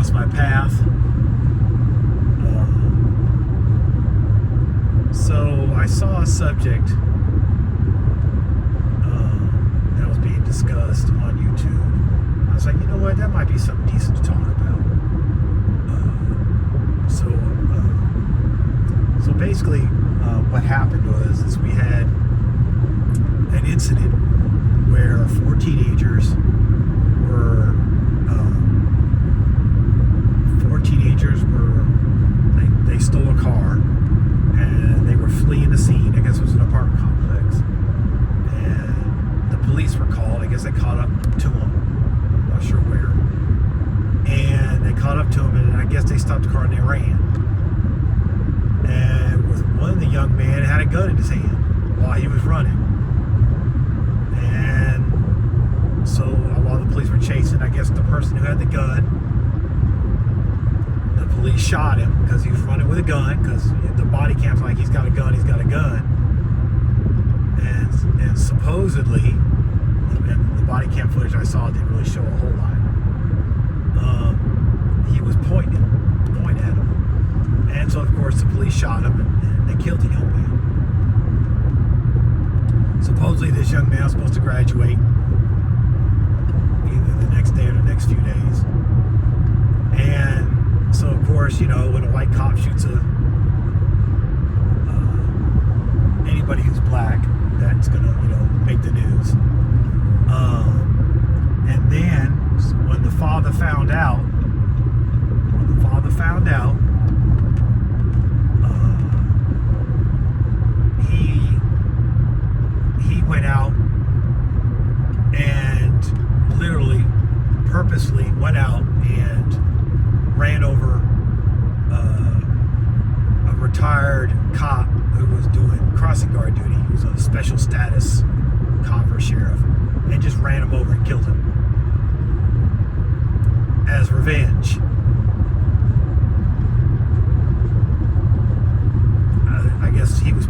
crossed my path. So I saw a subject that was being discussed on YouTube. I was like, you know what, that might be something decent to talk about. So basically, what happened was we had an incident where four teenagers they stole a car and they were fleeing the scene. I guess it was an apartment complex, and the police were called. I guess they caught up to them. I'm not sure where. And they caught up to them, and I guess they stopped the car and they ran. And with one of the young men had a gun in his hand while he was running. And so while the police were chasing, I guess the person who had the gun, the police shot him because he was running with a gun, because the body cam's like, he's got a gun. And supposedly, and the body cam footage I saw didn't really show a whole lot, he was pointing at him. And so, of course, the police shot him and they killed the young man. Supposedly, this young man was supposed to graduate either the next day or the next few days. And so, of course, you know, when a white cop shoots anybody who's black, that's gonna, you know, make the news. And then when the father found out, he went out and literally, purposely went out and ran over a retired cop who was doing crossing guard duty. He was a special status cop or sheriff, and just ran him over and killed him as revenge. I guess he was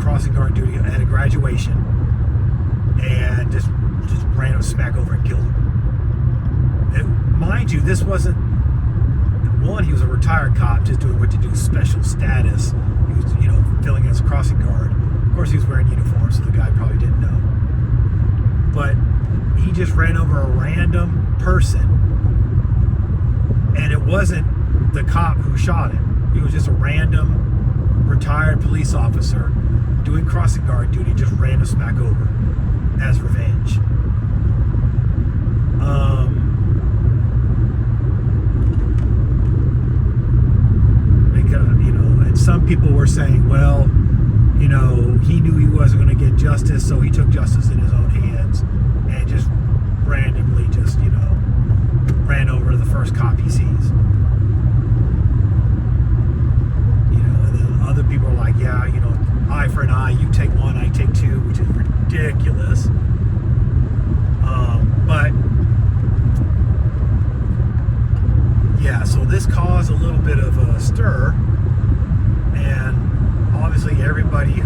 crossing guard duty at a graduation, and just ran him smack over and killed him. And mind you, this wasn't one. He was a retired cop just doing what you do, special status. He was, you know, filling as a crossing guard. Of course, he was wearing uniform, so the guy probably didn't know. But he just ran over a random person, and it wasn't the cop who shot him. It was just a random retired police officer doing crossing guard duty, just ran him smack over as revenge. Because, you know, and some people were saying, well, you know, he knew he wasn't going to get justice, so he took justice in his own hands and just randomly just, you know, ran over the first cop he sees. You know, and then other people are like, yeah, you know, eye for an eye, you take one, I take two, which is ridiculous. But yeah, so this caused a little bit of a stir, and obviously everybody, you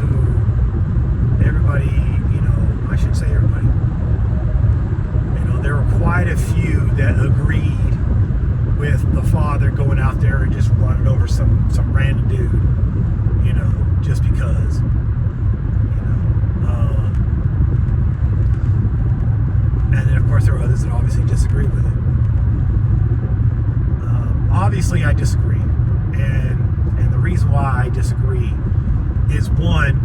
know, I should say everybody, you know, there were quite a few that agreed with the father going out there and just running over some random dude, you know, just because, you know. And then, of course, there were others that obviously disagree with it. Obviously, I disagree, and the reason why I disagree is, one,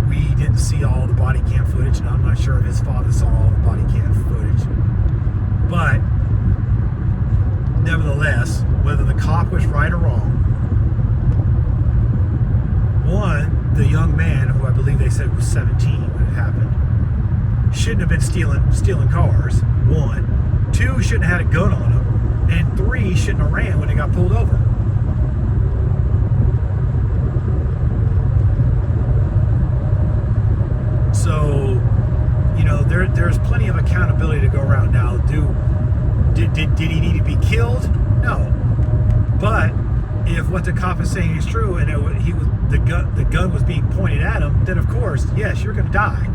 we didn't see all the body cam footage, and I'm not sure if his father saw all the body cam footage. But nevertheless, whether the cop was right or wrong, one, the young man, who I believe they said was 17 when it happened, shouldn't have been stealing cars. One. Two, shouldn't have had a gun on him. And three, shouldn't have ran when they got pulled over. So, you know, there's plenty of accountability to go around. Now, did he need to be killed? No. But if what the cop is saying is true, and the gun was being pointed at him, then of course, yes, you're going to die,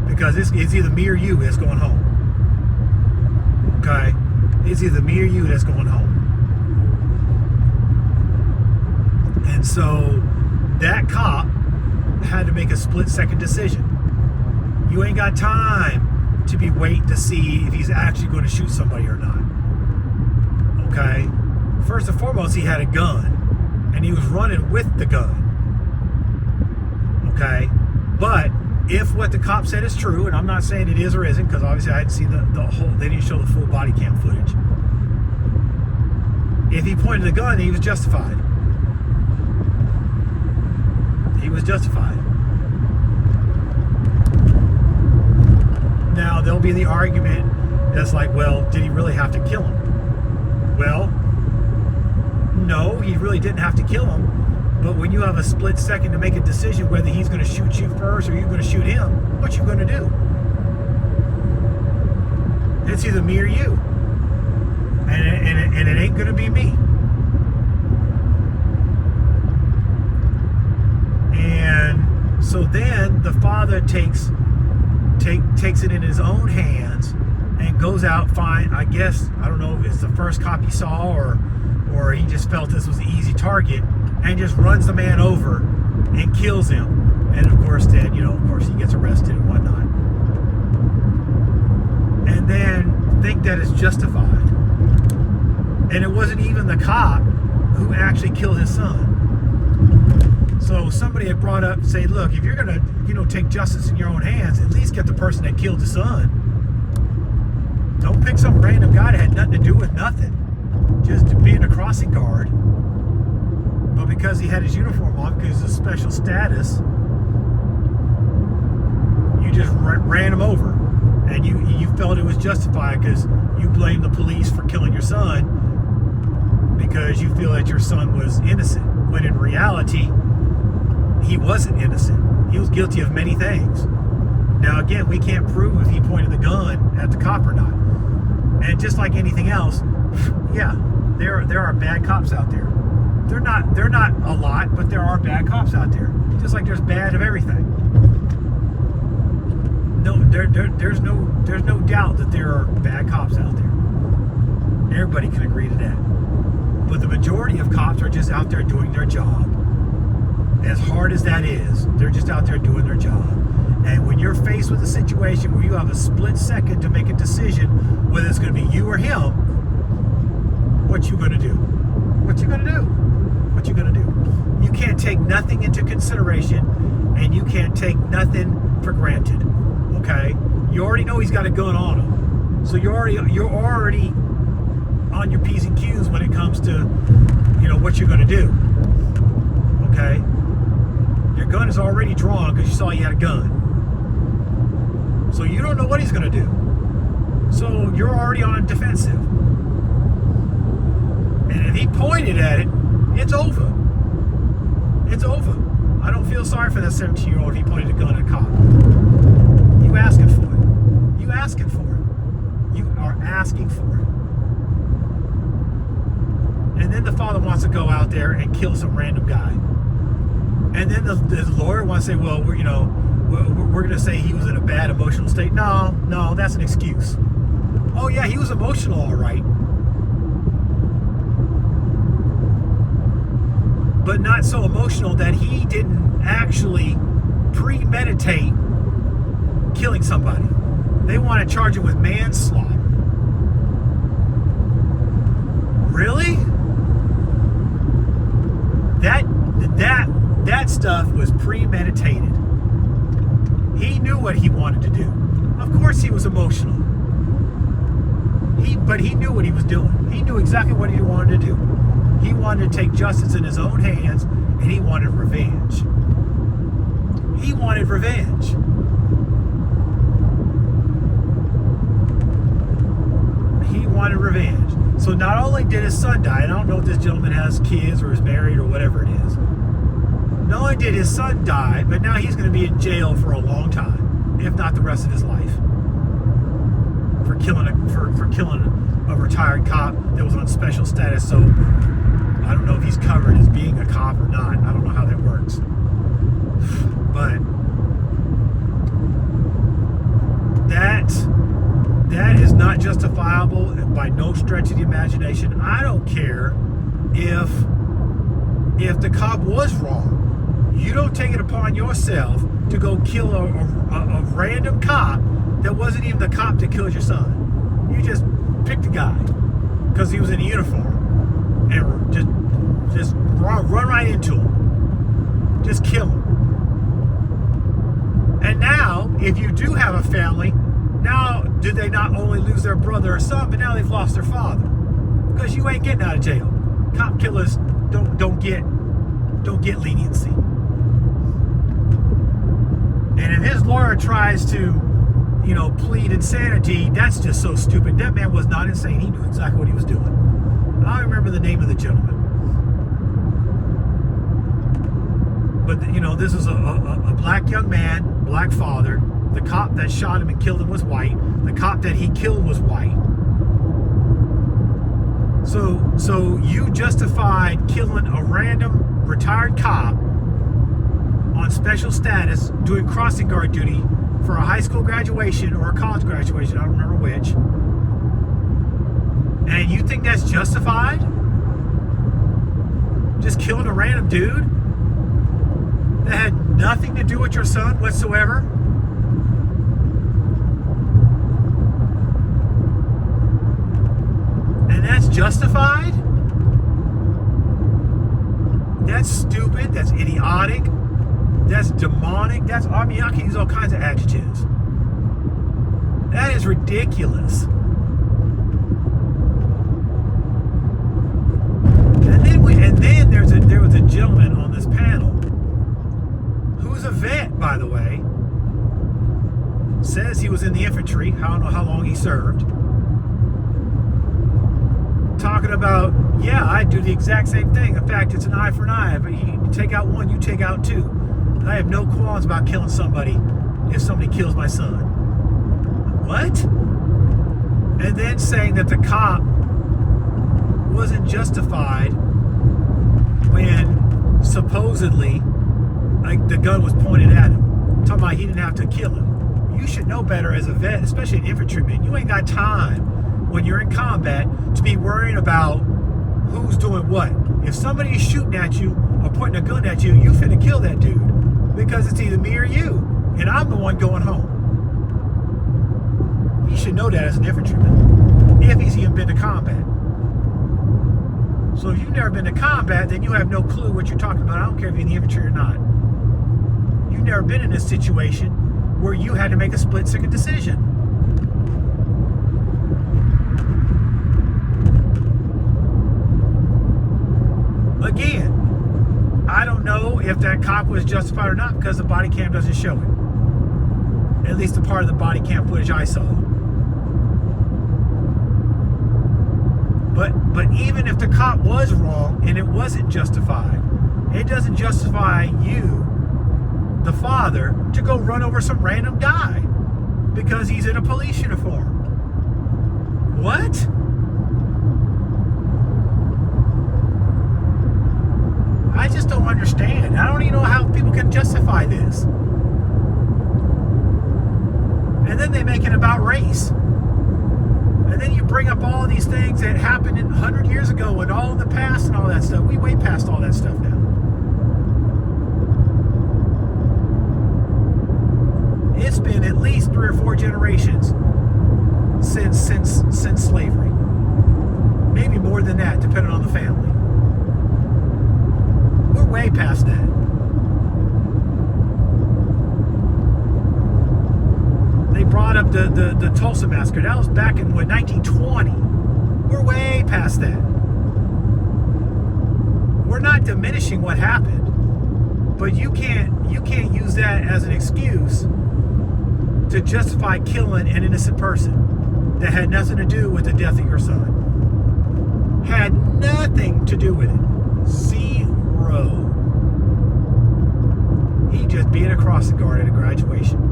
because it's either me or you that's going home. Okay, It's either me or you that's going home. And so that cop had to make a split-second decision. You ain't got time to be waiting to see if he's actually going to shoot somebody or not. Okay? First and foremost, he had a gun, and he was running with the gun. Okay? But if what the cop said is true, and I'm not saying it is or isn't, because obviously I hadn't seen the whole, they didn't show the full body cam footage. If he pointed the gun, he was justified. He was justified. Now, there'll be the argument that's like, well, did he really have to kill him? Well, no, he really didn't have to kill him. But when you have a split second to make a decision whether he's going to shoot you first or you're going to shoot him, what you going to do? It's either me or you. And it ain't going to be me. And so then the father takes it in his own hands and goes out, I guess, I don't know if it's the first cop he saw or he just felt this was an easy target, and just runs the man over and kills him. And of course then, of course he gets arrested and whatnot. And then think that it's justified. And it wasn't even the cop who actually killed his son. So somebody had brought up, say, look, if you're gonna, take justice in your own hands, at least get the person that killed the son. Don't pick some random guy that had nothing to do with nothing, just being a crossing guard. But because he had his uniform on, because of special status, you just ran him over, and you felt it was justified because you blamed the police for killing your son because you feel that your son was innocent, when in reality he wasn't innocent. He was guilty of many things. Now again, we can't prove if he pointed the gun at the cop or not. And just like anything else, yeah, there are bad cops out there. They're not a lot, but there are bad cops out there. Just like there's bad of everything. No, there's no doubt that there are bad cops out there. Everybody can agree to that. But the majority of cops are just out there doing their job. As hard as that is, they're just out there doing their job. And when you're faced with a situation where you have a split second to make a decision whether it's going to be you or him, what you going to do? What you going to do? What you going to do? You can't take nothing into consideration, and you can't take nothing for granted. Okay? You already know he's got a gun on him. So you're already on your P's and Q's when it comes to, what you're going to do. Okay? Your gun is already drawn because you saw he had a gun. So you don't know what he's going to do. So you're already on defensive. And if he pointed at it, it's over. It's over. I don't feel sorry for that 17-year-old if he pointed a gun at a cop. You asking for it. You asking for it. You are asking for it. And then the father wants to go out there and kill some random guy. And then the lawyer wants to say, well, we're going to say he was in a bad emotional state. No, that's an excuse. Oh yeah, he was emotional, all right. But not so emotional that he didn't actually premeditate killing somebody. They want to charge him with manslaughter. Really? That stuff was premeditated. He knew what he wanted to do. Of course he was emotional. But he knew what he was doing. He knew exactly what he wanted to do. He wanted to take justice in his own hands, and he wanted revenge. He wanted revenge. He wanted revenge. So not only did his son die, and I don't know if this gentleman has kids or is married or whatever it is. Not only did his son die, but now he's going to be in jail for a long time, if not the rest of his life, for killing a retired cop that was on special status. So I don't know if he's covered as being a cop or not. I don't know how that works. But that is not justifiable by no stretch stretch of the imagination. I don't care if the cop was wrong. You don't take it upon yourself to go kill a random cop that wasn't even the cop that killed your son. You just picked a guy because he was in a uniform and just run right into him. Just kill him. And now, if you do have a family, now do they not only lose their brother or son, but now they've lost their father? Because you ain't getting out of jail. Cop killers don't get leniency. And if his lawyer tries to, plead insanity, that's just so stupid. That man was not insane. He knew exactly what he was doing. I don't remember the name of the gentleman. But, this was a black young man, black father. The cop that shot him and killed him was white. The cop that he killed was white. So you justified killing a random retired cop on special status doing crossing guard duty for a high school graduation or a college graduation, I don't remember which. And you think that's justified? Just killing a random dude that had nothing to do with your son whatsoever? And that's justified? That's stupid, that's idiotic, that's demonic, I can use all kinds of adjectives. That is ridiculous. And then there was a gentleman on this panel who's a vet, by the way. Says he was in the infantry. I don't know how long he served. Talking about, yeah, I do the exact same thing. In fact, it's an eye for an eye. But you take out one, you take out two. I have no qualms about killing somebody if somebody kills my son. What? And then saying that the cop wasn't justified when supposedly the gun was pointed at him. Talking about he didn't have to kill him. You should know better as a vet, especially an infantryman. You ain't got time when you're in combat to be worrying about who's doing what. If somebody is shooting at you or pointing a gun at you, you finna kill that dude because it's either me or you, and I'm the one going home. You should know that as an infantryman, if he's even been to combat. So if you've never been to combat, then you have no clue what you're talking about. I don't care if you're in the infantry or not. You've never been in a situation where you had to make a split-second decision. Again, I don't know if that cop was justified or not because the body cam doesn't show it. At least the part of the body cam footage I saw. But even if the cop was wrong and it wasn't justified, it doesn't justify you, the father, to go run over some random guy because he's in a police uniform. What? I just don't understand. I don't even know how people can justify this. And then they make it about race. And then you bring up all these things that happened 100 years ago and all in the past and all that stuff. We way past all that stuff now. It's been at least 3 or 4 generations since slavery. Maybe more than that, depending on the family. We're way past that. They brought up the Tulsa Massacre. That was back in 1920. We're way past that. We're not diminishing what happened, but you can't use that as an excuse to justify killing an innocent person that had nothing to do with the death of your son. Had nothing to do with it. Zero. He just being a crossing guard at a graduation.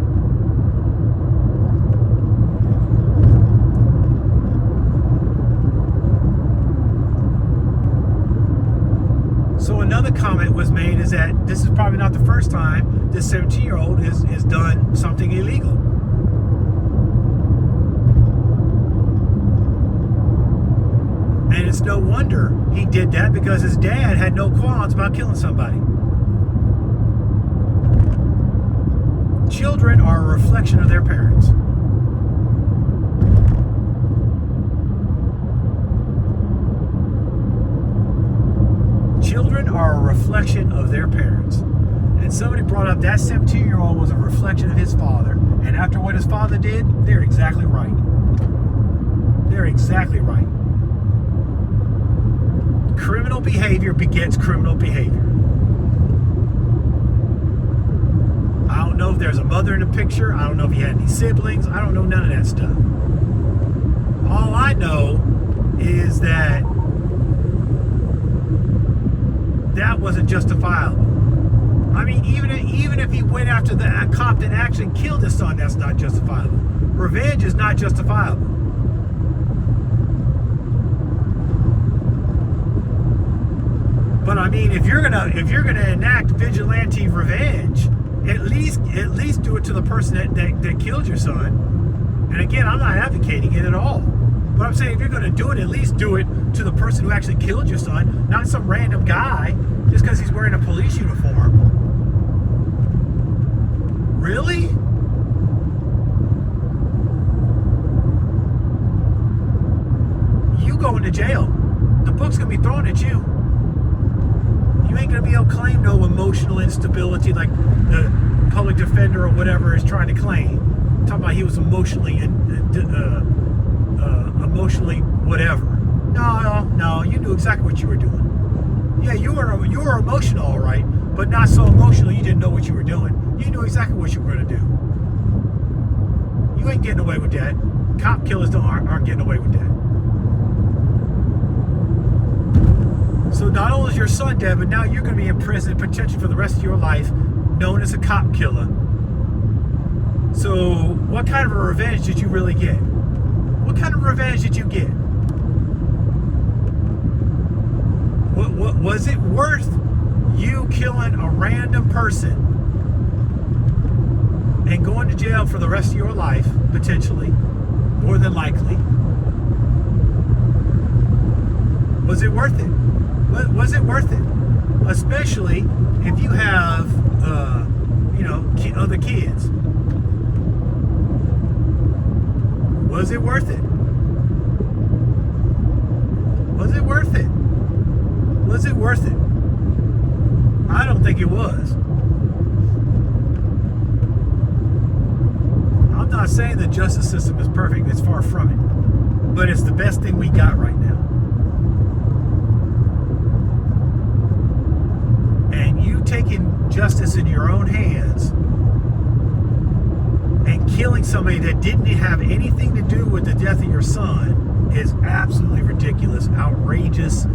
So another comment was made is that this is probably not the first time this 17-year-old has done something illegal. it's no wonder he did that, because his dad had no qualms about killing somebody. Children are a reflection of their parents. Children are a reflection of their parents. And somebody brought up that 17-year-old was a reflection of his father. And after what his father did, they're exactly right. They're exactly right. Criminal behavior begets criminal behavior. I don't know if there's a mother in the picture. I don't know if he had any siblings. I don't know none of that stuff. All I know is that that wasn't justifiable. I mean, even if he went after the cop that actually killed his son, that's not justifiable. Revenge is not justifiable. But I mean, if you're gonna enact vigilante revenge, at least do it to the person that killed your son. And again, I'm not advocating it at all. But I'm saying, if you're gonna do it, at least do it to the person who actually killed your son, not some random guy just because he's wearing a police uniform. Really? You going to jail. The book's gonna be thrown at you. You ain't gonna be able to claim no emotional instability like the public defender or whatever is trying to claim. Talking about he was emotionally whatever. No, you knew exactly what you were doing. Yeah, you were emotional, all right, but not so emotional you didn't know what you were doing. You knew exactly what you were gonna do. You ain't getting away with that. Cop killers aren't getting away with that. So not only is your son dead, but now you're going to be in prison potentially for the rest of your life, known as a cop killer. So what kind of a revenge did you really get? What kind of revenge did you get? What was it worth you killing a random person and going to jail for the rest of your life, potentially, more than likely? Was it worth it? Was it worth it? Especially if you have, other kids. Was it worth it? Was it worth it? Was it worth it? I don't think it was. I'm not saying the justice system is perfect. It's far from it. But it's the best thing we got right now. And you taking justice in your own hands and killing somebody that didn't have anything to do with the death of your son is absolutely ridiculous, outrageous.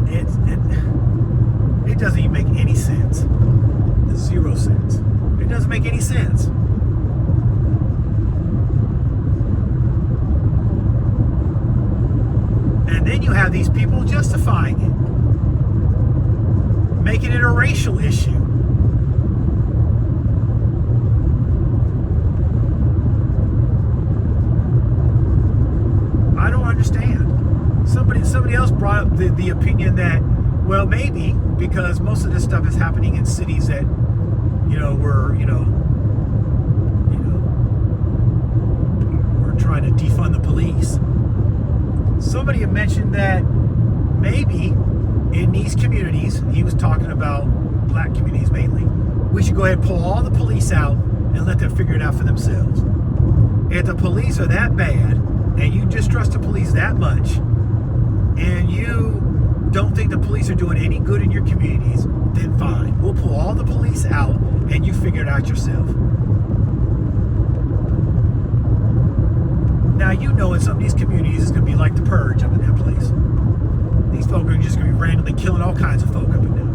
It doesn't even make any sense. 0 sense. It doesn't make any sense. And then you have these people justifying it, making it a racial issue. I don't understand. Somebody else brought up the opinion that, well, maybe because most of this stuff is happening in cities that, we're trying to defund the police. Somebody had mentioned that maybe in these communities, he was talking about black communities mainly, we should go ahead and pull all the police out and let them figure it out for themselves. If the police are that bad and you distrust the police that much and you don't think the police are doing any good in your communities, then fine. We'll pull all the police out and you figure it out yourself. Now, in some of these communities, it's going to be like the purge up in that place. These folk are just going to be randomly killing all kinds of folk up and down.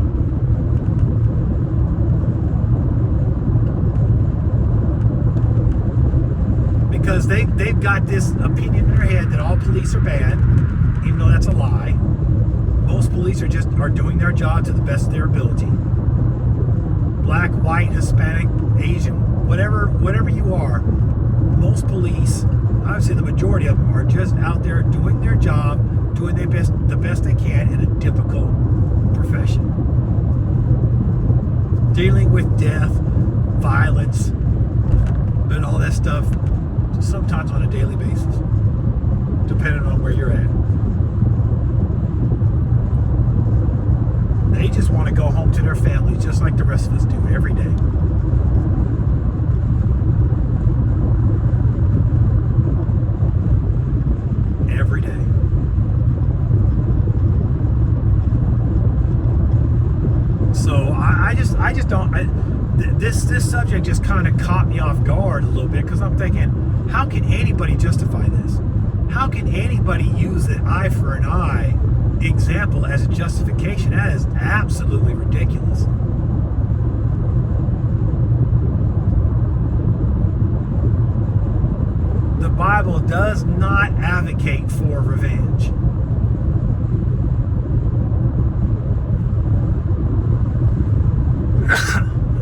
Because they've got this opinion in their head that all police are bad, even though that's a lie. Most police are doing their job to the best of their ability. Black, white, Hispanic, Asian, whatever you are, most police, I would say the majority of them, are just out there doing their job, doing the best violence, and all that stuff, sometimes on a daily basis, depending on where you're at. They just want to go home to their families just like the rest of us do every day. Every day. So I just don't. This subject just kind of caught me off guard a little bit, because I'm thinking, how can anybody justify this? How can anybody use the eye for an eye example as a justification? That is absolutely ridiculous. The Bible does not advocate for revenge.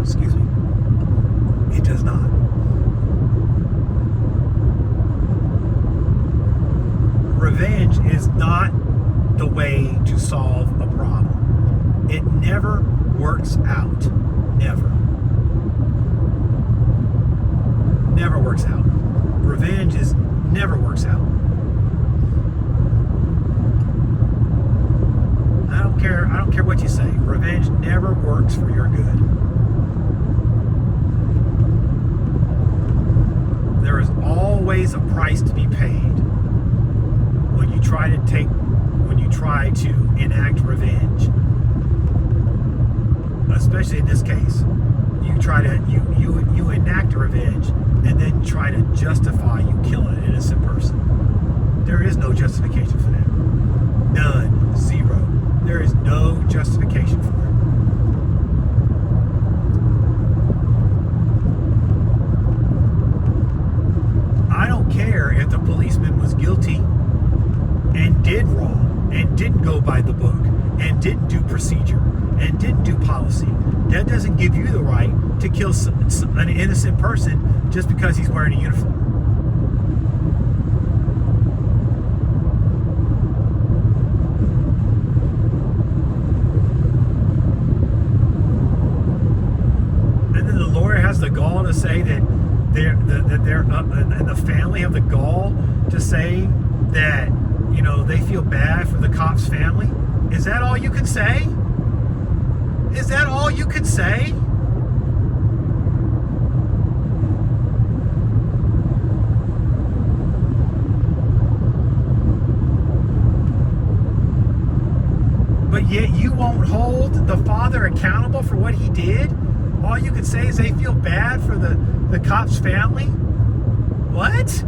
Excuse me. It does not. Revenge is not the way to solve a problem. It never works out. Never. Never works out. Revenge never works out. I don't care what you say. Revenge never works for your good. There is always a price to be paid when you try to enact revenge. Especially in this case, you enact a revenge and then try to justify you killing an innocent person. There is no justification for that. None. Zero. There is no justification for it. I don't care if the policeman was guilty and did wrong and didn't go by the book and didn't do procedure and didn't do policy. That doesn't give you the right to kill an innocent person just because he's wearing a uniform. And then the lawyer has the gall to say that they're and the family have the gall to say that, you know, they feel bad for the cop's family. Is that all you can say? Is that all you can say? But yet you won't hold the father accountable for what he did? All you can say is they feel bad for the cop's family? What?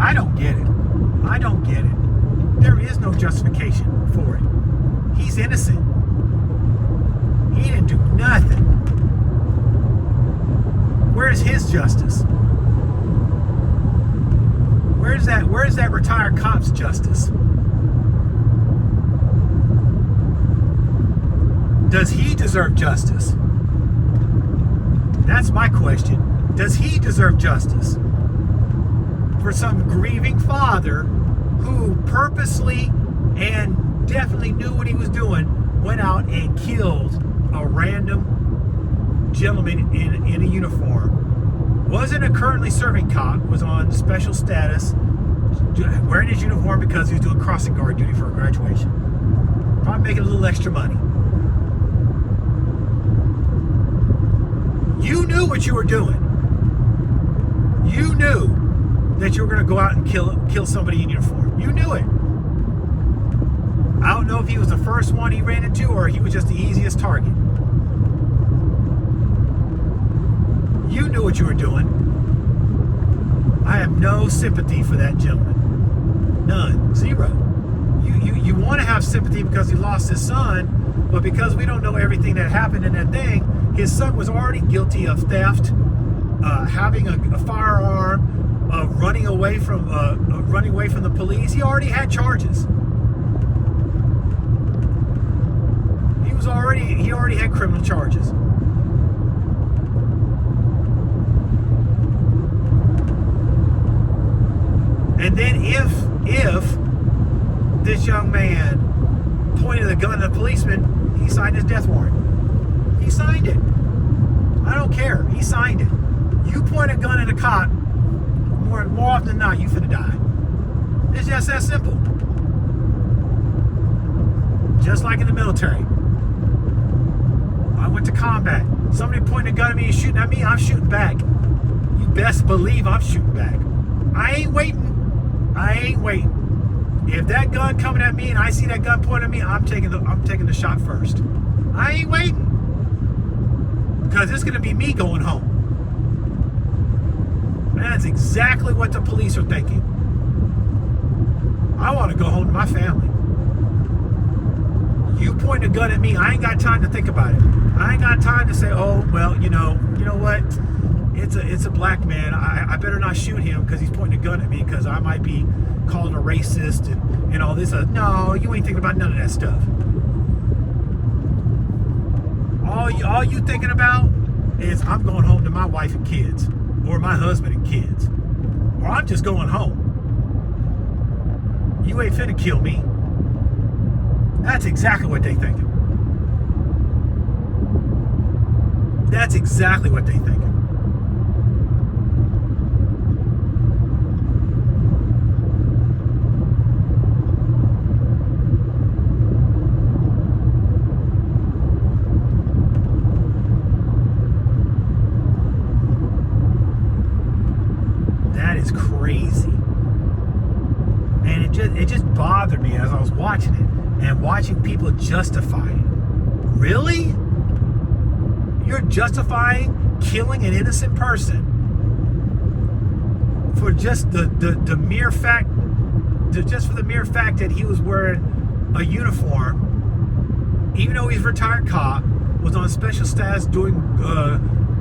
I don't get it. I don't get it. There is no justification for it. He's innocent. He didn't do nothing. Where's his justice? Where's that retired cop's justice? Does he deserve justice? That's my question. Does he deserve justice? For some grieving father who purposely and definitely knew what he was doing, went out and killed a random gentleman in a uniform. Wasn't a currently serving cop, was on special status, wearing his uniform because he was doing crossing guard duty for a graduation. Probably making a little extra money. You knew what you were doing. You knew that you were going to go out and kill somebody in uniform. You knew it. I don't know if he was the first one he ran into or he was just the easiest target. You knew what you were doing. I have no sympathy for that gentleman. None. Zero. You want to have sympathy because he lost his son, but because we don't know everything that happened in that thing, his son was already guilty of theft, having a firearm, running away from the police. He already had charges. He already had criminal charges. And then if this young man pointed the gun at a policeman, he signed his death warrant. He signed it. I don't care. He signed it. You point a gun at a cop, more often than not, you finna die. It's just that simple. Just like in the military. I went to combat. Somebody pointing a gun at me and shooting at me, I'm shooting back. You best believe I'm shooting back. I ain't waiting. If that gun coming at me and I see that gun pointing at me, I'm taking the shot first. I ain't waiting. Because it's gonna be me going home. That's exactly what the police are thinking. I want to go home to my family. You point a gun at me, I ain't got time to think about it. I ain't got time to say, oh, well, you know what? It's a black man. I better not shoot him because he's pointing a gun at me because I might be called a racist and all this. No, you ain't thinking about none of that stuff. All you thinking about is I'm going home to my wife and kids, or my husband and kids, or I'm just going home. You ain't finna kill me. That's exactly what they thinking. That's exactly what they thinking. That is crazy. And it just bothered me as I was watching it and watching people justify it. Really? You're justifying killing an innocent person for just the mere fact, just for the mere fact that he was wearing a uniform, even though he's a retired cop, was on special status doing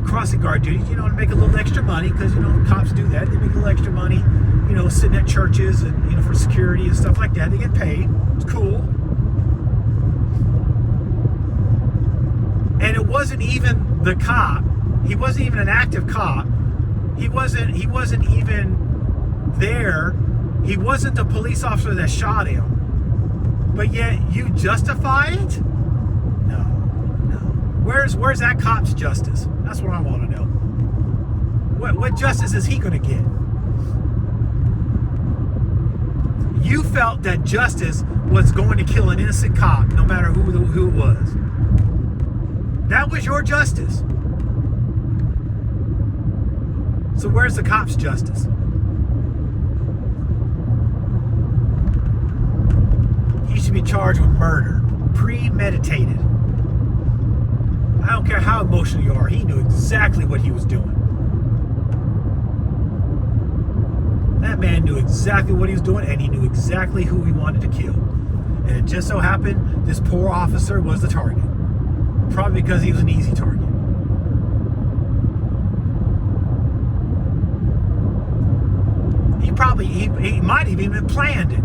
crossing guard duty, to make a little extra money, because cops do that. They make a little extra money, sitting at churches and for security and stuff like that. They get paid. It's cool. And it wasn't even the cop. He wasn't even an active cop. He wasn't even there. He wasn't the police officer that shot him. But yet you justify it? No. Where's that cop's justice? That's what I want to know. What justice is he going to get? You felt that justice was going to kill an innocent cop, no matter who it was. That was your justice. So where's the cop's justice? He should be charged with murder, premeditated. I don't care how emotional you are. He knew exactly what he was doing. That man knew exactly what he was doing, and he knew exactly who he wanted to kill. And it just so happened this poor officer was the target. Probably because he was an easy target. He might have even planned it.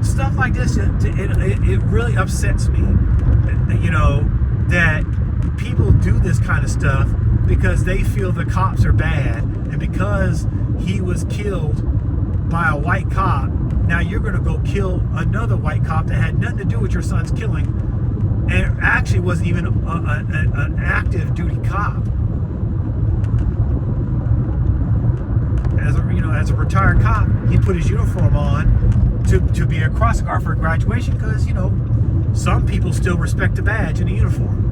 Stuff like this, it really upsets me. That people do this kind of stuff because they feel the cops are bad, and because he was killed by a white cop, now you're going to go kill another white cop that had nothing to do with your son's killing, and actually wasn't even an active duty cop. As a retired cop, he put his uniform on to be a crossing guard for graduation because some people still respect the badge and the uniform.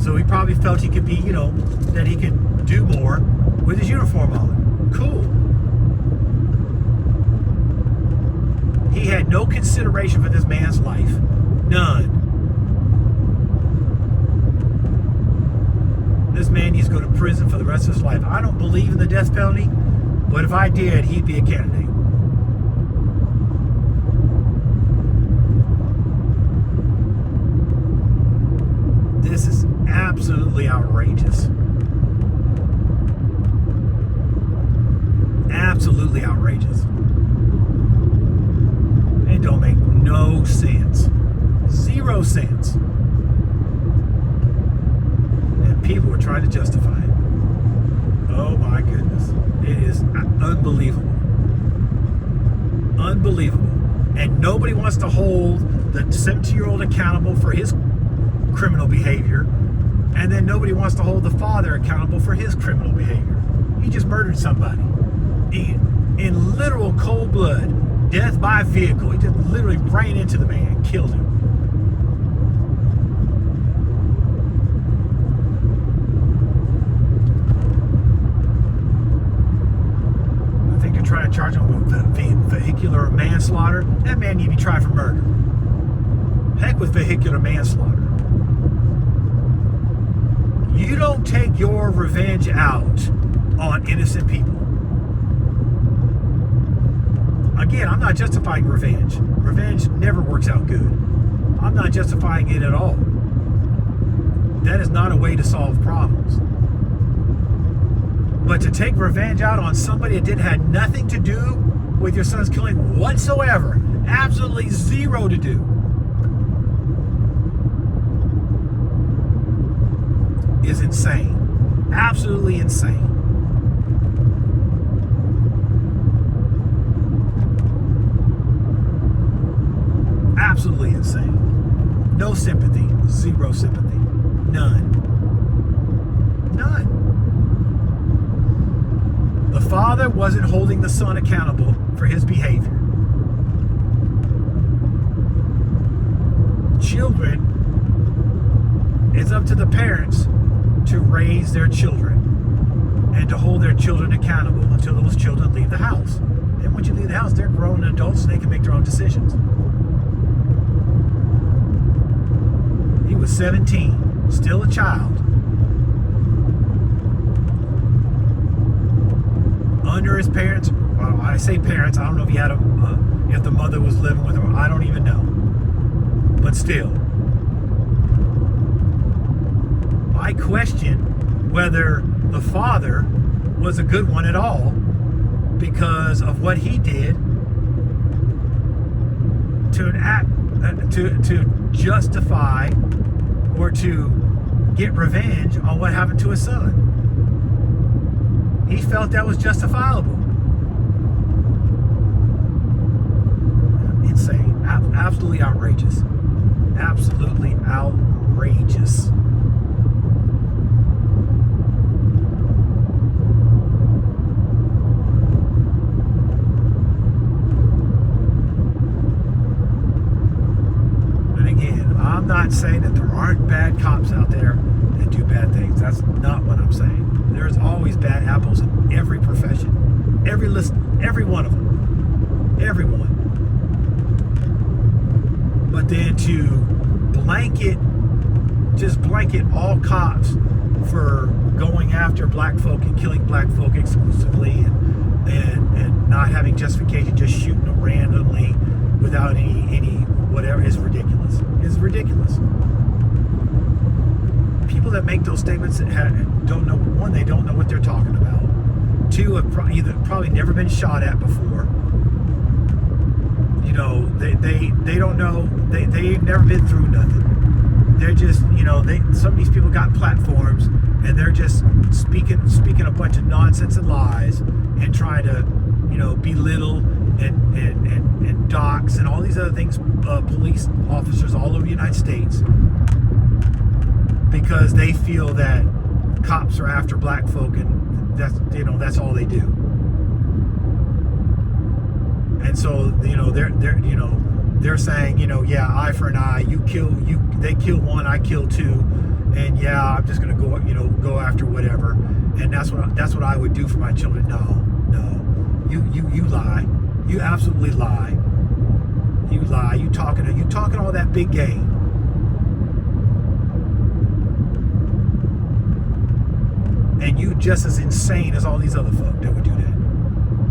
So he probably felt he could be, that he could do more with his uniform on. Cool. He had no consideration for this man's life. None. This man needs to go to prison for the rest of his life. I don't believe in the death penalty, but if I did, he'd be a candidate. This is absolutely outrageous. Absolutely outrageous. It don't make no sense. 0 cents. And people were trying to justify it. Oh my goodness. It is unbelievable. Unbelievable. And nobody wants to hold the 17-year-old accountable for his criminal behavior. And then nobody wants to hold the father accountable for his criminal behavior. He just murdered somebody. In literal cold blood, death by vehicle. He just literally ran into the man and killed him. I think they're trying to charge him with vehicular manslaughter. That man need to be tried for murder. Heck with vehicular manslaughter. You don't take your revenge out on innocent people. Again, I'm not justifying revenge. Revenge never works out good. I'm not justifying it at all. That is not a way to solve problems. But to take revenge out on somebody that had nothing to do with your son's killing whatsoever, absolutely zero to do, is insane. Absolutely insane. Absolutely insane. No sympathy. Zero sympathy. None. None. The father wasn't holding the son accountable for his behavior. Children, it's up to the parents to raise their children and to hold their children accountable until those children leave the house. Then once you leave the house, they're grown adults and they can make their own decisions. He was 17, still a child. Under his parents, well, I say parents, I don't know if he had if the mother was living with him, I don't even know. But still, I question whether the father was a good one at all because of what he did to justify or to get revenge on what happened to his son. He felt that was justifiable. Insane. Absolutely outrageous. Absolutely outrageous. And again, I'm not saying that there aren't bad cops out there that do bad things. That's not what I'm saying. There's always bad apples in every profession. Every one of them. Everyone. But then to blanket all cops for going after black folk and killing black folk exclusively and not having justification, just shooting them randomly without any whatever is ridiculous. It's ridiculous. People that make those statements don't know, one, they don't know what they're talking about. Two, have probably never been shot at before. You know, they don't know, they've never been through nothing. They're just, some of these people got platforms and they're just speaking a bunch of nonsense and lies and trying to, belittle and dox and all these other things, police officers all over the United States, because they feel that cops are after black folk and that's all they do. And so they're saying, yeah, eye for an eye. They kill one, I kill two, and yeah, I'm just gonna go after whatever. And that's what I would do for my children. No, you lie. You absolutely lie. You lie. You talking all that big game. And you just as insane as all these other folk that would do that.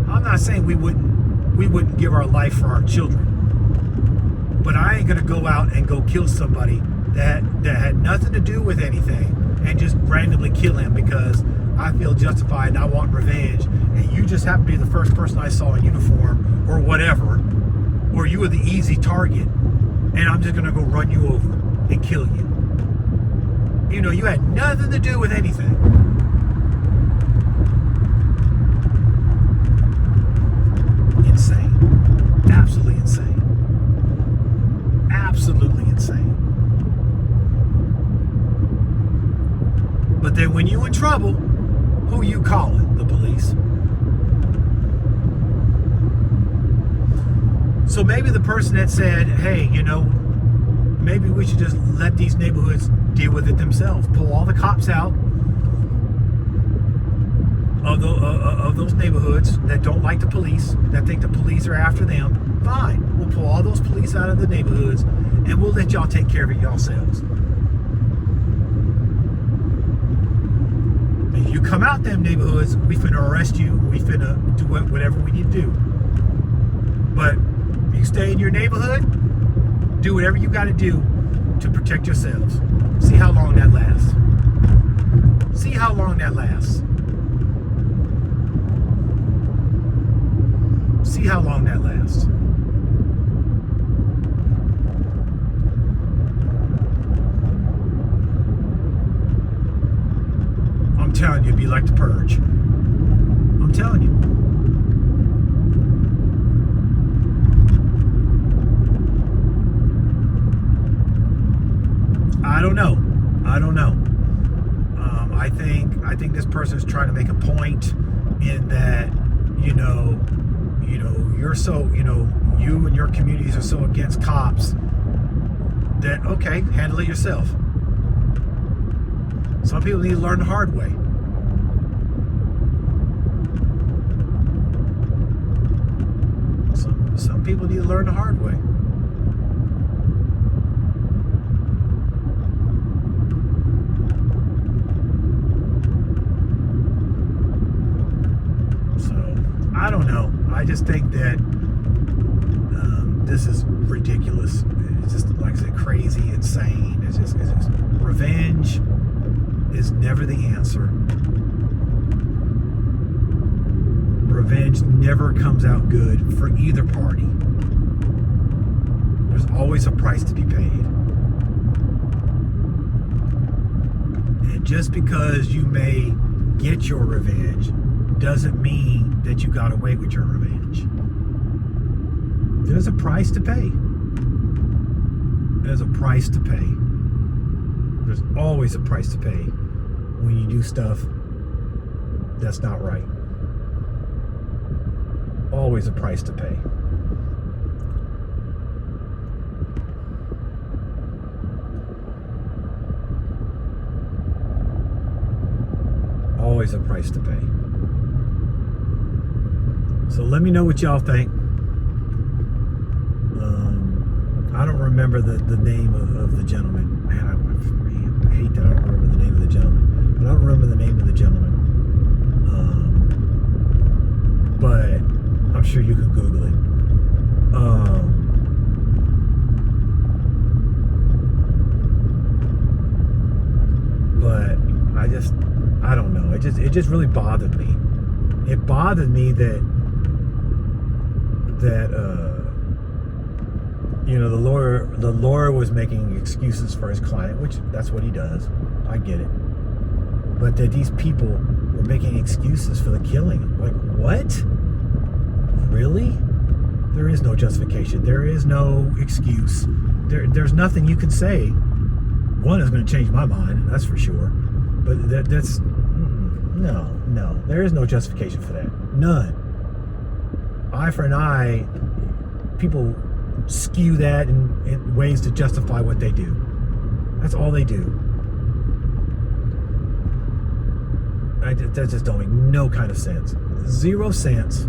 I'm not saying we wouldn't give our life for our children, but I ain't gonna go out and go kill somebody that had nothing to do with anything and just randomly kill him because I feel justified and I want revenge, and you just happen to be the first person I saw in uniform or whatever, or you were the easy target, and I'm just gonna go run you over and kill you. You had nothing to do with anything. insane. Absolutely insane. Absolutely insane. But then when you in trouble, who you calling? The police. So maybe the person that said, hey, maybe we should just let these neighborhoods deal with it themselves. Pull all the cops out of those neighborhoods that don't like the police, that think the police are after them. Fine. We'll pull all those police out of the neighborhoods and we'll let y'all take care of it yourselves. If you come out them neighborhoods, we finna arrest you. We finna do whatever we need to do. But you stay in your neighborhood, do whatever you got to do to protect yourselves. See how long that lasts. See how long that lasts. See how long that lasts. I'm telling you, it'd be like the Purge. I'm telling you. I don't know. I think this person is trying to make a point in that, you're so, you and your communities are so against cops that, okay, handle it yourself. Some people need to learn the hard way. Some people need to learn the hard way. I don't know. I just think that this is ridiculous. It's just, like I said, crazy, insane. It's just revenge is never the answer. Revenge never comes out good for either party. There's always a price to be paid. And just because you may get your revenge doesn't mean that you got away with your revenge. There's a price to pay. There's a price to pay. There's always a price to pay when you do stuff that's not right. Always a price to pay. Always a price to pay. So let me know what y'all think. I don't remember the name of the gentleman. Man, I hate that I don't remember the name of the gentleman. But I don't remember the name of the gentleman. But I'm sure you can Google it. But I don't know. It just really bothered me. It bothered me that the lawyer was making excuses for his client, which that's what he does. I get it. But that these people were making excuses for the killing. Like, what? Really? There is no justification. There is no excuse. There's nothing you can say. One is going to change my mind, that's for sure. But that's no. There is no justification for that. None. Eye for an eye. People skew that in ways to justify what they do. That's all they do. That just don't make no kind of sense. 0 sense.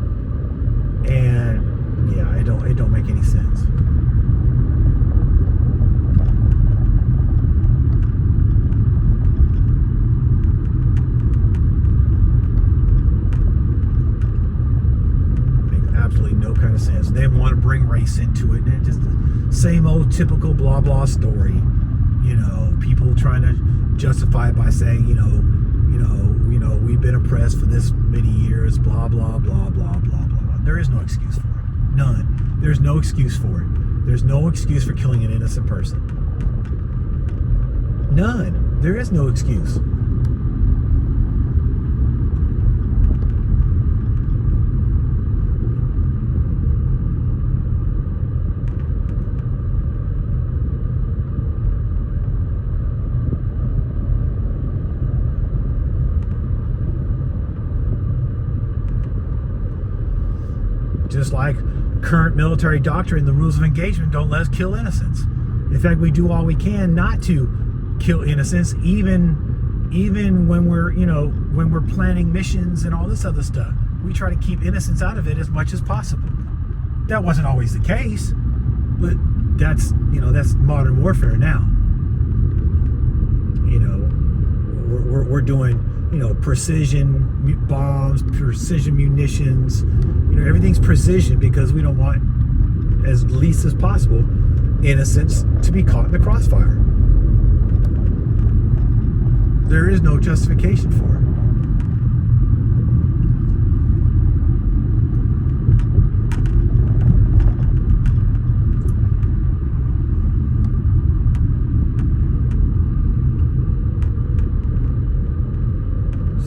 And yeah, it don't make any sense. Sense. They want to bring race into it, and it's just the same old typical blah blah story. People trying to justify it by saying, we've been oppressed for this many years, blah blah blah blah blah blah. There is no excuse for it. None. There's no excuse for it. There's no excuse for killing an innocent person. None. There is no excuse. like current military doctrine, the rules of engagement don't let us kill innocents. In fact, we do all we can not to kill innocents, even when we're, when we're planning missions and all this other stuff. We try to keep innocents out of it as much as possible. That wasn't always the case, but that's modern warfare now. We're doing, precision bombs, precision munitions. Everything's precision because we don't want, as least as possible, innocents to be caught in the crossfire. There is no justification for it.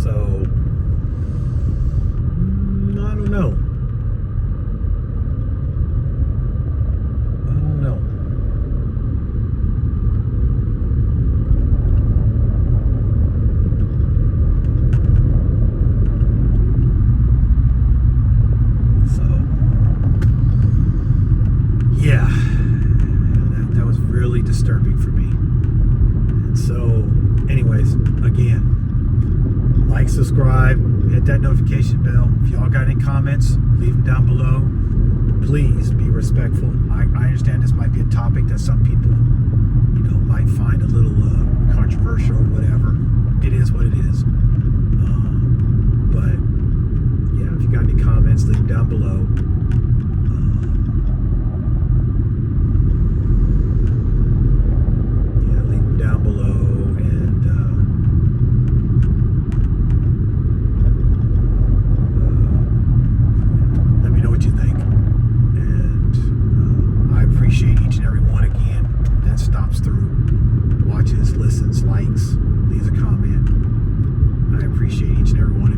So, I don't know. Yeah, that was really disturbing for me. And so, anyways, again, like, subscribe, hit that notification bell. If y'all got any comments, leave them down below. Please be respectful. I understand this might be a topic that some people, might find a little controversial or whatever. It is what it is. But yeah, if you got any comments, leave them down below. Down below, and let me know what you think. And I appreciate each and every one again that stops through, watches, listens, likes, leaves a comment. I appreciate each and every one.